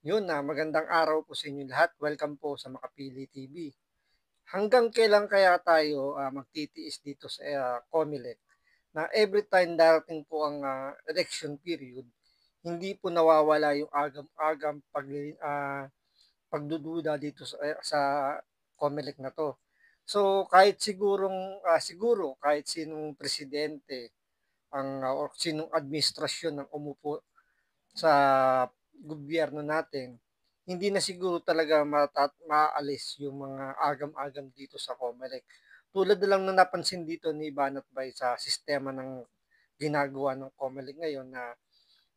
Yun na, magandang araw po sa inyo lahat. Welcome po sa Makapili TV. Hanggang kailan kaya tayo magtitiis dito sa COMELEC na every time darating po ang election period, hindi po nawawala yung agam-agam pagdududa dito sa COMELEC na to. So kahit siguro kahit sinong presidente or sinong administrasyon ang umupo sa gobyerno natin, hindi na siguro talaga maaalis yung mga agam-agam dito sa COMELEC. Tulad na lang na napansin dito ni Banat Bay sa sistema ng ginagawa ng COMELEC ngayon na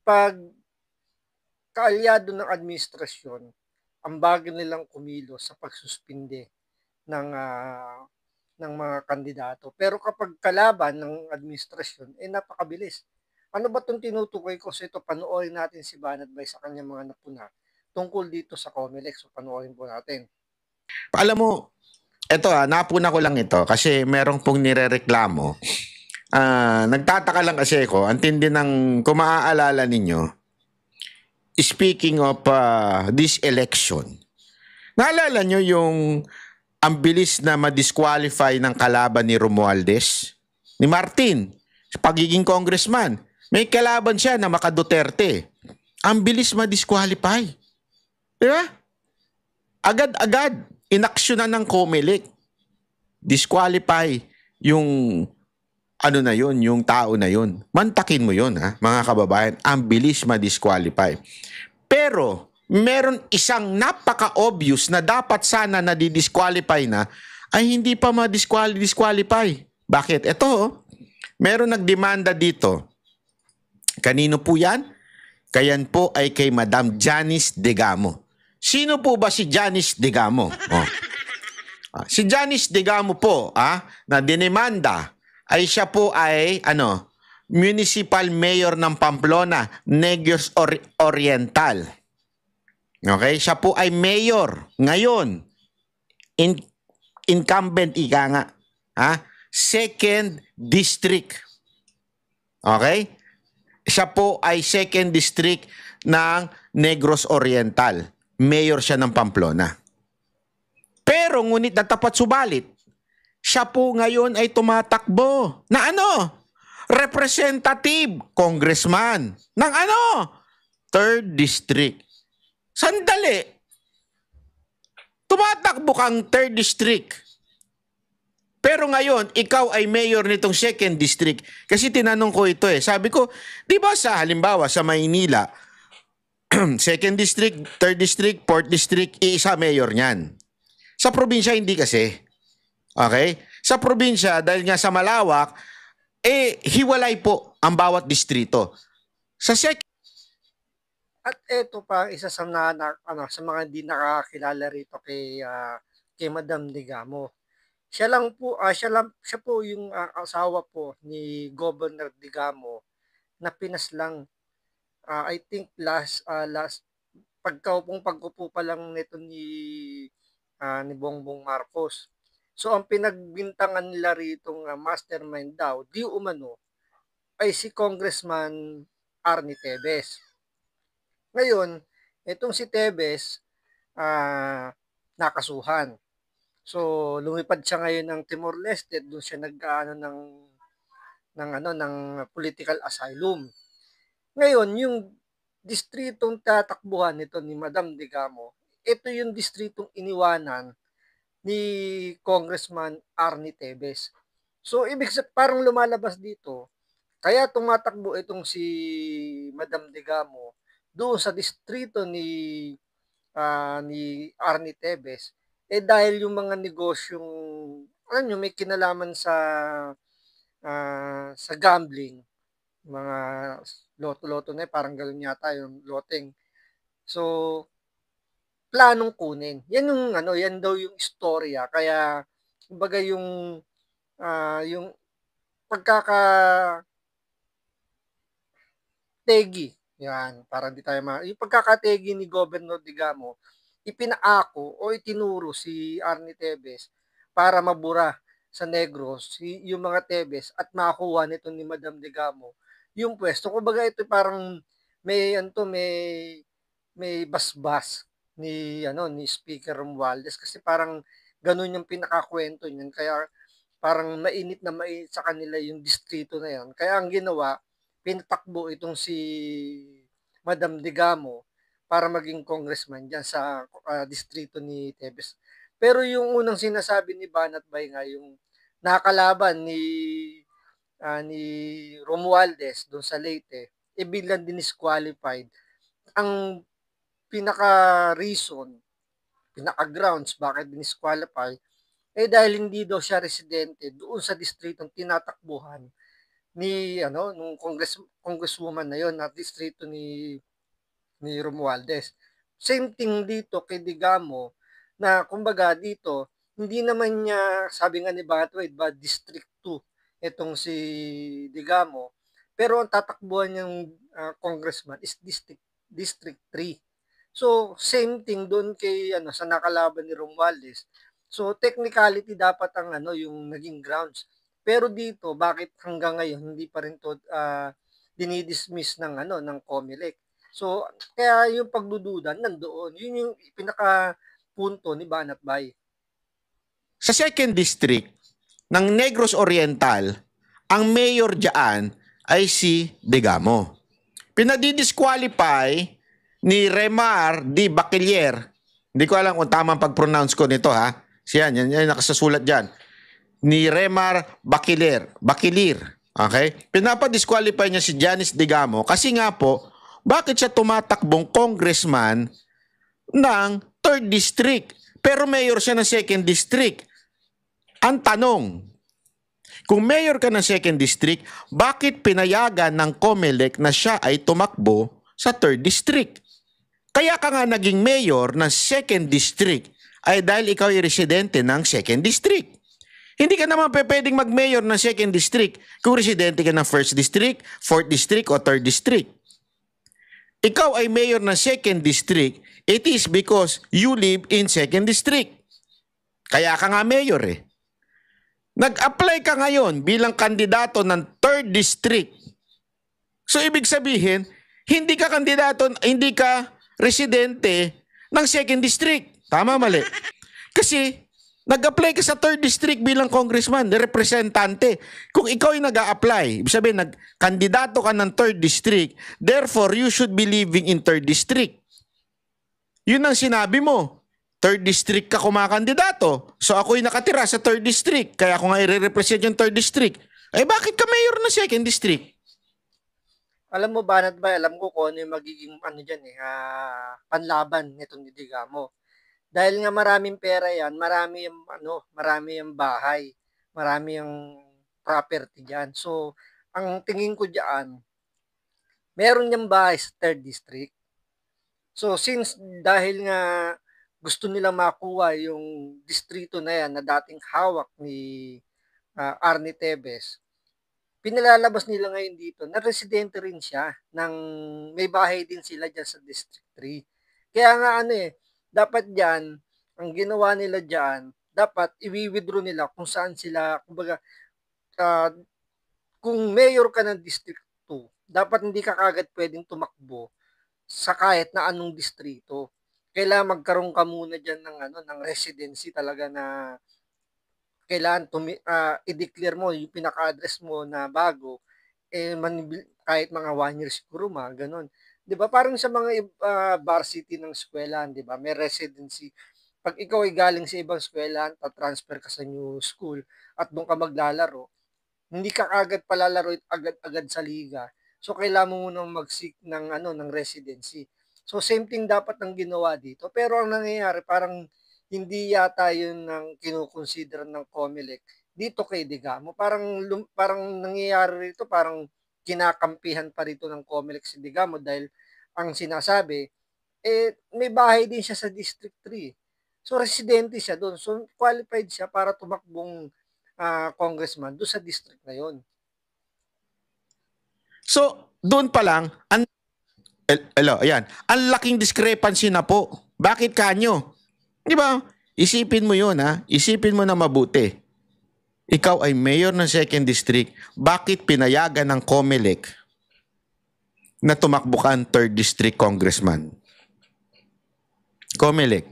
pag kaalyado ng administrasyon, ang bago nilang kumilos sa pagsuspinde ng mga kandidato. Pero kapag kalaban ng administrasyon, napakabilis. Ano ba itong tinutukoy ko? So ito, panoorin natin si Banat Bay sa kanyang mga napuna tungkol dito sa COMELEC. So panoorin po natin. Alam mo, eto napuna ko lang ito kasi merong pong nirereklamo. Nagtataka lang kasi ako, ang tindi ng, kung maaalala ninyo, speaking of this election, naalala nyo yung ang bilis na ma-disqualify ng kalaban ni Romualdez, ni Martin, sa pagiging congressman. May kalaban siya na maka-Duterte. Ang bilis ma-disqualify. Di ba? Agad-agad, inaksyonan ng COMELEC. Disqualify yung ano na yun, yung tao na yun. Mantakin mo yun, ha, mga kababayan. Ang bilis ma-disqualify. Pero, meron isang napaka-obvious na dapat sana na-disqualify na ay hindi pa ma-disqualify. Bakit? Ito, meron nagdemanda dito. Kanino po yan? Kayan po ay kay Madam Janice Degamo. Sino po ba si Janice Degamo? Oh. Si Janice Degamo po, na dinemanda ay siya po ay municipal mayor ng Pamplona, Negros Oriental. Okay, siya po ay mayor ngayon. Incumbent ika nga, second district. Okay? Siya po ay second district ng Negros Oriental. Mayor siya ng Pamplona. Pero ngunit natapat subalit, siya po ngayon ay tumatakbo na representative, congressman ng third district. Sandali. Tumatakbo kang third district. Pero ngayon, ikaw ay mayor nitong second district. Kasi tinanong ko ito Sabi ko, di ba halimbawa sa Maynila, second district, third district, fourth district, isa mayor niyan. Sa probinsya, hindi kasi. Okay? Sa probinsya, dahil nga sa malawak, hiwalay po ang bawat distrito. Sa second... At ito pa, isa sa sa mga hindi nakakilala rito kay Madam Digamo. Siya po yung asawa po ni Governor Digamo na pinaslang I think last pagkupo pa lang nito ni Bongbong Marcos. So ang pinagbintangan nila rito mastermind daw, di umano, ay si Congressman Arnie Tevez. Ngayon, itong si Tevez, nakasuhan. So lumipad siya ngayon ng Timor-Leste, doon siya ng political asylum. Ngayon, yung distritong tatakbuhan nito ni Madam Digamo, ito yung distritong iniwanan ni Congressman Arnie Tevez. So, parang lumalabas dito, kaya tumatakbo itong si Madam Digamo doon sa distrito ni Arnie Tevez, dahil yung mga negosyong, may kinalaman sa gambling, mga loto-loto na parang gano'n yata yung loteng. So, planong kunin. Yan daw yung istorya. Kaya, kumbaga yung pagkaka tegi, yan, para di tayo yung pagkakategi ni Governor Digamo, ipinaako o itinuro si Arnie Tevez para mabura sa Negros yung mga Tevez at makakuha nito ni Madam Digamo yung pwesto. Kumbaga ito parang may may basbas ni Speaker Romualdez kasi parang ganun yung pinakakwento niyan. Kaya parang mainit sa kanila yung distrito na yan. Kaya ang ginawa, pinatakbo itong si Madam Digamo para maging congressman dyan sa distrito ni Tebes. Pero yung unang sinasabi ni Banat Bay nga, yung nakalaban ni Romualdez doon sa Leyte, biglang disqualified. Ang pinaka-reason, pinaka-grounds bakit disqualify, dahil hindi daw siya residente doon sa distritong tinatakbuhan nung congresswoman na yon na distrito ni Romualdez. Same thing dito kay Digamo na kumbaga dito hindi naman niya, sabi nga ni Batwade, District 2 itong si Digamo, pero ang tatakbuhan niyang congressman is District 3. So same thing doon kay sa nakalaban ni Romualdez. So technicality dapat ang yung naging grounds. Pero dito bakit hanggang ngayon hindi pa rin to dinidismiss ng COMELEC. So kaya yung pagdududa nandoon. Yun yung pinaka punto ni Banat Bay. Sa 2nd District ng Negros Oriental, ang mayor diyan ay si Digamo. Pinadidisqualify ni Remar D. Bachiller. Hindi ko alam kung tamang pag-pronounce ko nito ha. Yan nakasasulat dyan. Ni Remar Bachiller. Okay? Pinapadisqualify niya si Janice Digamo kasi nga po, bakit siya tumatakbong congressman ng 3rd District pero mayor siya ng 2nd District? Ang tanong, kung mayor ka ng 2nd District, bakit pinayagan ng COMELEC na siya ay tumakbo sa 3rd District? Kaya ka nga naging mayor ng 2nd District ay dahil ikaw ay residente ng 2nd District. Hindi ka naman pwedeng mag-mayor ng 2nd District kung residente ka ng 1st District, 4th District o 3rd District. Ikaw ay mayor ng 2nd District, it is because you live in 2nd District. Kaya ka nga mayor eh. Nag-apply ka ngayon bilang kandidato ng 3rd District. So ibig sabihin, hindi ka kandidato, hindi ka residente ng 2nd District. Tama, mali? Kasi nag-apply ka sa 3rd District bilang congressman, representante. Kung ikaw ay nag-a-apply, ibig sabihin, kandidato ka ng 3rd District, therefore you should be living in 3rd District. Yun ang sinabi mo. 3rd District ka kumakandidato. So ako'y nakatira sa 3rd District. Kaya ako nga i-represent yung 3rd District. Bakit ka mayor ng 2nd District? Alam mo, Banat Bay, alam ko kung ano yung magiging panlaban nito ni Digamo. Dahil nga maraming pera yan, marami yung bahay, marami yung property diyan. So, ang tingin ko diyan, meron niyang bahay sa 3rd District. So, since dahil nga gusto nilang makuha yung distrito na yan na dating hawak ni Arnie Tebes, pinalalabas nila ngayon dito na residente rin siya may bahay din sila dyan sa District 3. Kaya nga dapat dyan, ang ginawa nila dyan, dapat i-withdraw nila kung saan sila, kumbaga, kung mayor ka ng District 2, dapat hindi ka kagad pwedeng tumakbo sa kahit na anong distrito. Kailangan magkaroon ka muna dyan ng residency talaga na kailangan i-declare mo yung pinaka-address mo na bago, kahit mga 1 year siguro, mga ganun. 'Di ba? Parang sa mga varsity ng eskwelahan, 'di ba? May residency. Pag ikaw ay galing sa ibang eskwelahan, transfer ka sa new school at doon ka maglalaro, hindi ka agad palalaro agad-agad sa liga. So kailangan mo muna mag-seek ng residency. So same thing dapat ang ginawa dito. Pero ang nangyayari parang hindi yata 'yun ang kino-consider ng COMELEC dito kay Digamo. Parang nangyayari rito, parang kinakampihan pa rito ng COMELEC si Digamo dahil ang sinasabi may bahay din siya sa District 3. So residente siya doon. So qualified siya para tumakbong congressman doon sa district na 'yon. So, doon pa lang, ayan, ang laking discrepancy na po. Bakit kanyo? Di ba? Isipin mo yun ha. Isipin mo na mabuti. Ikaw ay mayor ng 2nd District. Bakit pinayagan ng COMELEC na tumakbo ka ang 3rd District congressman? Comelec,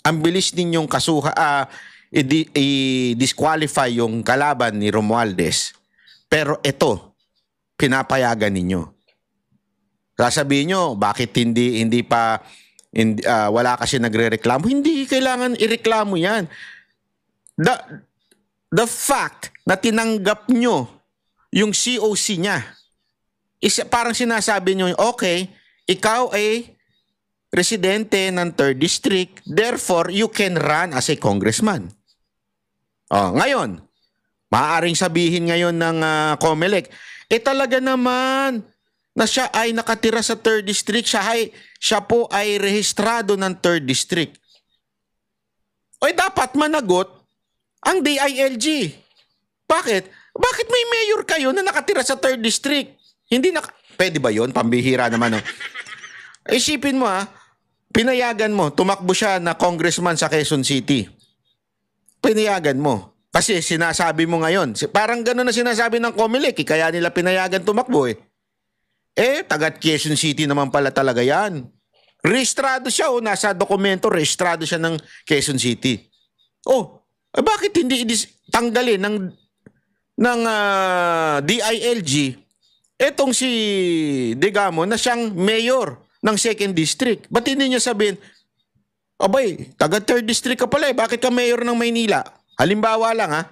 ang bilis ninyong i-disqualify yung kalaban ni Romualdez. Pero ito, pinapayagan ninyo. Sasabihin nyo, bakit wala kasi nagre-reklamo? Hindi kailangan ireklamo yan. The fact na tinanggap nyo yung COC niya, parang sinasabi nyo, okay, ikaw ay residente ng 3rd District, therefore you can run as a congressman. Ngayon, maaaring sabihin ngayon ng Comelec, talaga naman na siya ay nakatira sa 3rd District, siya po ay rehistrado ng 3rd District. Dapat managot ang DILG. Bakit? Bakit may mayor kayo na nakatira sa 3rd District? Pwede ba yun? Pambihira naman. Isipin mo pinayagan mo, tumakbo siya na congressman sa Quezon City. Pinayagan mo. Kasi sinasabi mo ngayon, parang gano'n na sinasabi ng Comelec, kaya nila pinayagan tumakbo taga Quezon City naman pala talaga yan. Rehistrado siya nasa dokumento, rehistrado siya ng Quezon City. Bakit hindi tanggalin ng DILG etong si Digamo na siyang mayor ng 2nd District? Ba't hindi niya sabihin, taga 3rd District ka pala bakit ka mayor ng Maynila? Halimbawa lang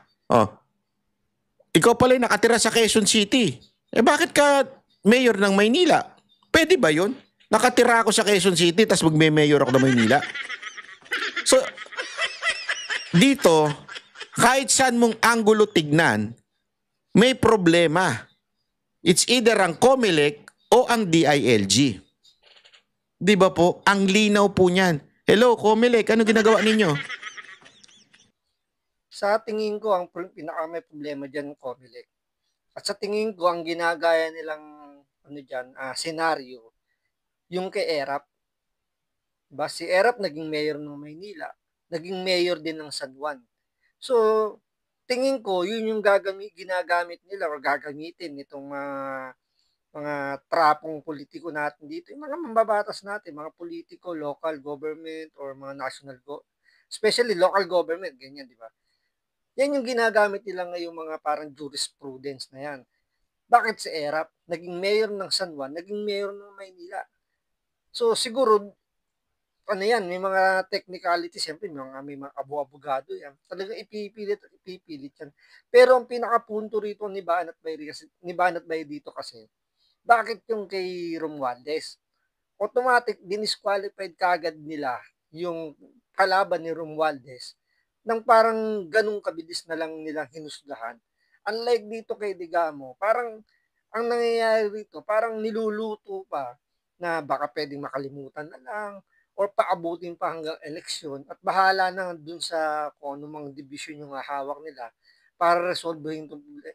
ikaw pala nakatira sa Quezon City. Bakit ka mayor ng Maynila? Pwede ba yun? Nakatira ako sa Quezon City tapos magme-mayor ako ng Maynila. So, dito, kahit saan mong anggulo tignan, may problema. It's either ang Comelec o ang DILG. Di ba po? Ang linaw po niyan. Hello, Comelec, ano ginagawa ninyo? Sa tingin ko, ang may problema dyan, Comelec. At sa tingin ko, ang ginagaya nilang senaryo, yung kay Erap. Diba? Si Erap naging mayor ng Maynila. Naging mayor din ng San Juan. So, tingin ko, yun yung ginagamit nila o gagamitin nitong mga trapong politiko natin dito. Yung mga mambabatas natin, mga politiko, local government, or mga especially local government, ganyan, di ba? Yan yung ginagamit nila ngayong mga parang jurisprudence na yan. Bakit si Erap naging mayor ng San Juan, naging mayor ng Maynila? So, siguro, may mga technicality, siyempre, may mga abogado yan. Talagang ipipilit yan. Pero ang pinakapunto rito ni Banat Bay dito kasi, bakit yung kay Romualdez? Automatic, dinisqualified kagad nila yung kalaban ni Romualdez nang parang ganung kabilis na lang nilang hinusgahan. Unlike dito kay Digamo, parang ang nangyayari rito, parang niluluto pa na baka pwedeng makalimutan na lang or paabutin pa hanggang eleksyon at bahala na dun sa kung anumang division yung hawak nila para resolvehin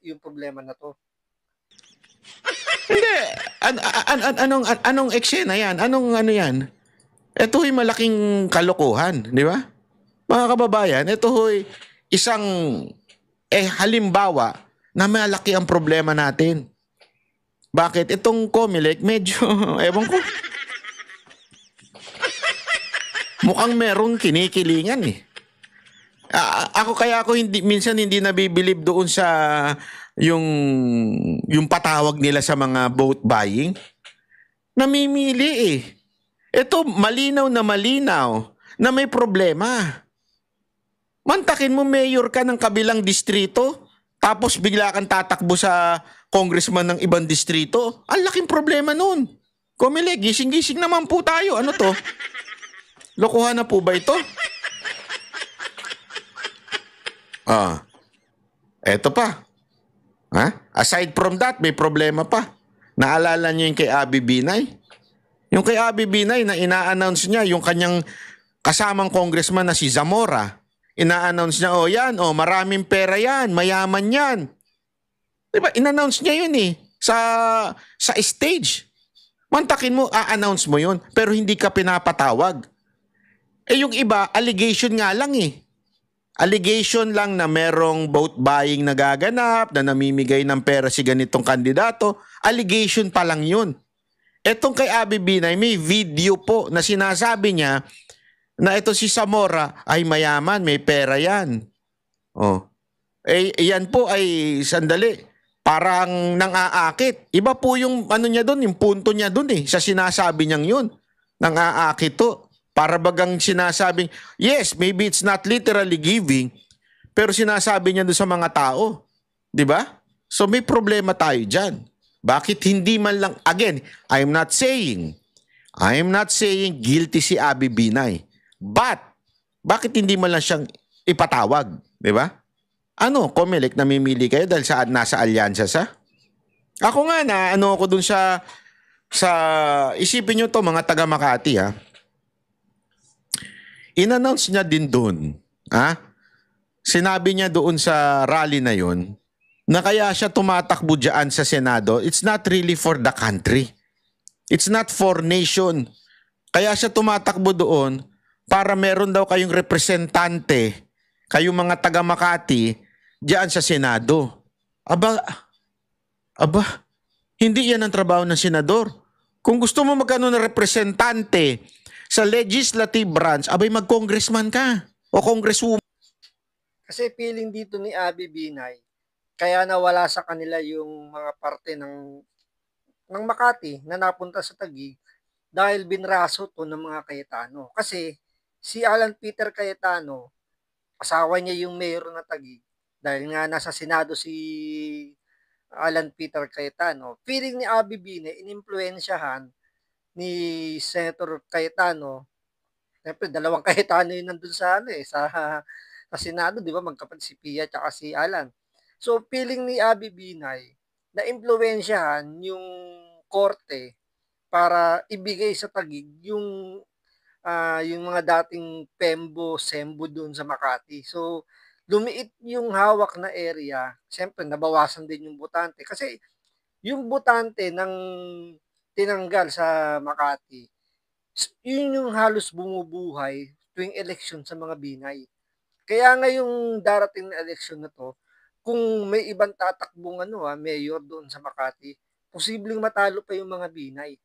yung problema na to. Hindi. Anong eksena yan? Anong ano yan? Ito ay malaking kalokohan, di ba? Mga kababayan, ito ay isang halimbawa na malaki ang problema natin. Bakit? Itong Comelec, medyo, ewan ko, mukhang merong kinikilingan Ako minsan hindi nabibilib doon sa yung patawag nila sa mga vote buying. Namimili Ito malinaw na may problema. Mantakin mo mayor ka ng kabilang distrito, tapos bigla kang tatakbo sa congressman ng ibang distrito. Ang laking problema nun. Comelec, gising-gising naman po tayo. Ano to? Lokohan na po ba ito? Eto pa. Aside from that, may problema pa. Naalala niyo yung kay Abby Binay? Yung kay Abby Binay na ina-announce niya yung kanyang kasamang congressman na si Zamora. Ina-announce niya, maraming pera yan, mayaman yan. Diba? In-announce niya yun sa stage. Mantakin mo, a-announce mo yun, pero hindi ka pinapatawag. Yung iba, allegation nga lang Allegation lang na merong vote buying nagaganap, na namimigay ng pera si ganitong kandidato. Allegation pa lang yun. Etong kay Abby Binay, may video po na sinasabi niya na ito si Zamora ay mayaman, may pera yan. Oh. Yan po ay sandali. Parang nang-aakit. Iba po yung ano niya doon, yung punto niya doon sa sinasabi niyang yun. Nang-aakit to. Para bagang sinasabing, yes, maybe it's not literally giving, pero sinasabi niya doon sa mga tao. Di ba? So may problema tayo dyan. Bakit hindi man lang, again, I'm not saying guilty si Abby Binay. But, bakit hindi man lang siyang ipatawag? Di ba? Ano, Comelec, namimili kayo dahil nasa alyansa sa? Ako nga na, ako dun sa isipin nyo to mga taga Makati in-announce niya din dun, sinabi niya doon sa rally na yon na kaya siya tumatakbo dyan sa Senado, it's not really for the country. It's not for nation. Kaya siya tumatakbo doon para meron daw kayong representante, kayong mga taga Makati, diyan sa Senado. Aba, hindi yan ang trabaho ng senador. Kung gusto mo magkano ng representante sa legislative branch, abay mag-congressman ka o congresswoman. Kasi feeling dito ni Abby Binay, kaya nawala sa kanila yung mga parte ng Makati na napunta sa Taguig dahil binraso to ng mga Cayetano. Kasi si Alan Peter Cayetano, asawa niya yung mayor ng Taguig, dahil nga nasa Senado si Alan Peter Cayetano. Feeling ni Abby Binay, inimpluwensyahan ni Senator Cayetano. Siyempre, dalawang Cayetano yun nandun sa Senado, di ba? Magkapag si Pia at si Alan. So, feeling ni Abby Binay na impluwensyahan yung korte para ibigay sa Taguig yung mga dating Pembo, Sembo doon sa Makati. So, lumiit yung hawak na area. Siyempre, nabawasan din yung botante. Kasi yung botante ng tinanggal sa Makati, yun yung halos bumubuhay tuwing eleksyon sa mga Binay. Kaya ngayong darating na eleksyon na to, kung may ibang tatakbong mayor doon sa Makati, posibleng matalo pa yung mga Binay.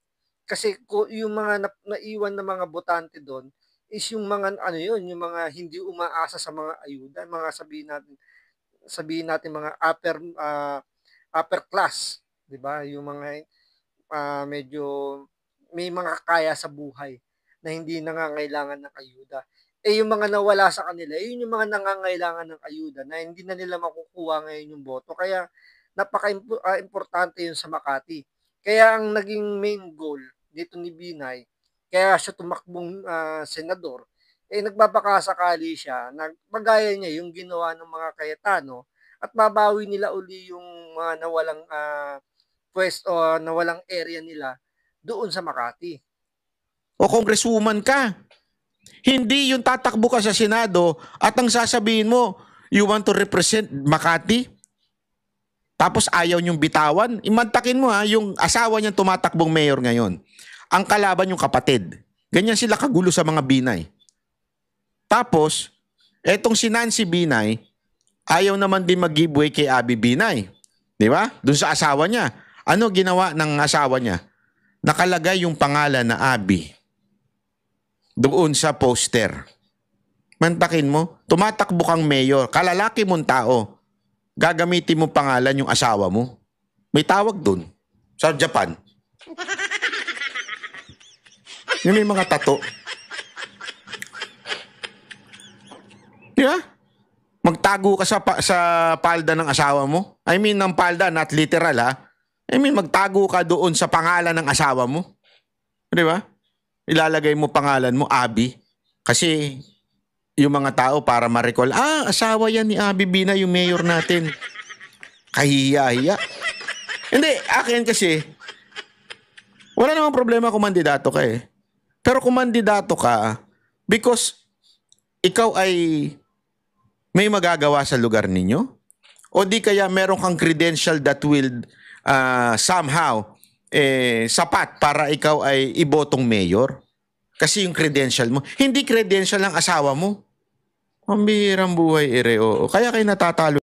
Kasi yung mga naiwan na mga botante doon is yung mga yung mga hindi umaasa sa mga ayuda, mga sabihin natin mga upper class, 'di ba? Yung mga medyo may mga kaya sa buhay na hindi nangangailangan ng ayuda. Yung mga nawala sa kanila, yun yung mga nangangailangan ng ayuda na hindi na nila makukuha ngayon yung boto. Kaya napaka-importante yun sa Makati. Kaya ang naging main goal dito ni Binay, kaya siya tumakbong senador, nagbabakasakali siya na magaya niya yung ginawa ng mga Cayetano at mabawi nila uli yung mga nawalang pwesto, nawalang area nila doon sa Makati. O congresswoman ka. Hindi yung tatakbo ka sa Senado at ang sasabihin mo, you want to represent Makati? Tapos ayaw niyong bitawan? Imantakin mo yung asawa niyang tumatakbong mayor ngayon. Ang kalaban yung kapatid. Ganyan sila kagulo sa mga Binay. Tapos, etong si Nancy Binay, ayaw naman din mag-giveaway kay Abby Binay. Di ba? Doon sa asawa niya. Ano ginawa ng asawa niya? Nakalagay yung pangalan na Abby doon sa poster. Mantakin mo, tumatakbo kang mayor, kalalaki mong tao, gagamitin mo pangalan yung asawa mo. May tawag doon sa Japan. Yung may mga tato. Yeah? Magtago ka sa palda ng asawa mo. I mean, ng palda, not literal I mean, magtago ka doon sa pangalan ng asawa mo. Di ba? Ilalagay mo pangalan mo, Abby. Kasi yung mga tao para ma-recall, asawa yan ni Abby Binay, yung mayor natin. Kahiya-hiya. Hindi, akin kasi, wala namang problema kung mandidato ka Pero kung mandidato ka, because ikaw ay may magagawa sa lugar ninyo, o di kaya meron kang credential that will somehow sapat para ikaw ay ibotong mayor. Kasi yung credential mo, hindi credential ng asawa mo. Pambihirang buhay, oo. Kaya kayo natatalo